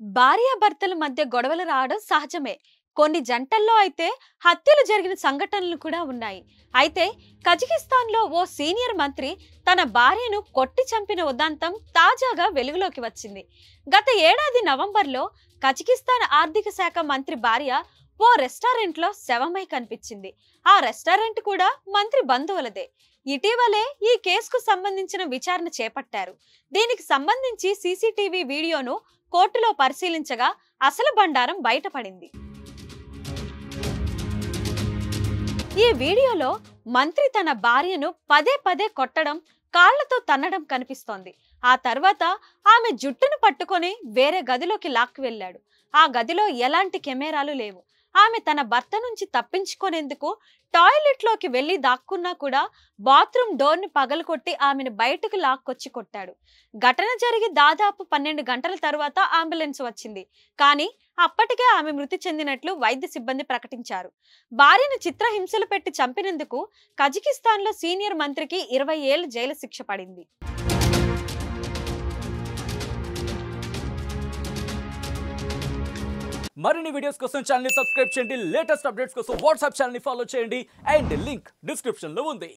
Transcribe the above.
భార్యాభర్తల మధ్య గొడవలు రావడం సహజమే. కొన్ని జంటల్లో అయితే హత్యలు జరిగిన సంఘటనలు కూడా ఉన్నాయి. అయితే కజకిస్తాన్‌లో ఓ సీనియర్ మంత్రి తన భార్యను కొట్టి చంపిన ఉదంతం తాజాగా వెలుగులోకి వచ్చింది. గత ఏడాది నవంబర్‌లో కజకిస్తాన్ ఆర్థిక శాఖ మంత్రి భార్య ఓ రెస్టారెంట్లో శవమై కనిపించింది. ఆ రెస్టారెంట్ కూడా మంత్రి బంధువులదే. ఇటీవలే ఈ కేసుకు సంబంధించిన విచారణ చేపట్టారు. దీనికి సంబంధించి సీసీటీవీ వీడియోను కోర్టులో పరిశీలించగా అసలు బండారం బయటపడింది. ఈ వీడియోలో మంత్రి తన భార్యను పదే పదే కొట్టడం, కాళ్లతో తన్నడం కనిపిస్తోంది. ఆ తర్వాత ఆమె జుట్టును పట్టుకొని వేరే గదిలోకి లాక్కు వెళ్ళాడు. ఆ గదిలో ఎలాంటి కెమెరాలు లేవు. ఆమె తన భర్త నుంచి తప్పించుకునేందుకు టాయిలెట్ లోకి వెళ్లి దాక్కున్నా కూడా బాత్రూమ్ డోర్ ని పగలగొట్టి ఆమెను బయటకు లాక్కొచ్చి కొట్టాడు. ఘటన జరిగి దాదాపు 12 గంటల తర్వాత అంబులెన్స్ వచ్చింది. కానీ అప్పటికే ఆమె మృతి చెందినట్లు వైద్య సిబ్బంది ప్రకటించారు. భార్యను చిత్రహింసలు పెట్టి చంపినందుకు కజకిస్తాన్ లో సీనియర్ మంత్రికి 20 ఏళ్ల జైలు శిక్ష పడింది. మరిన్ని వీడియోస్ కోసం ఛానల్ ని సబ్స్క్రైబ్ చేయండి. లేటెస్ట్ అప్డేట్స్ కోసం వాట్సాప్ ఛానల్ ని ఫాలో చేయండి. అండ్ లింక్ డిస్క్రిప్షన్ లో ఉంది.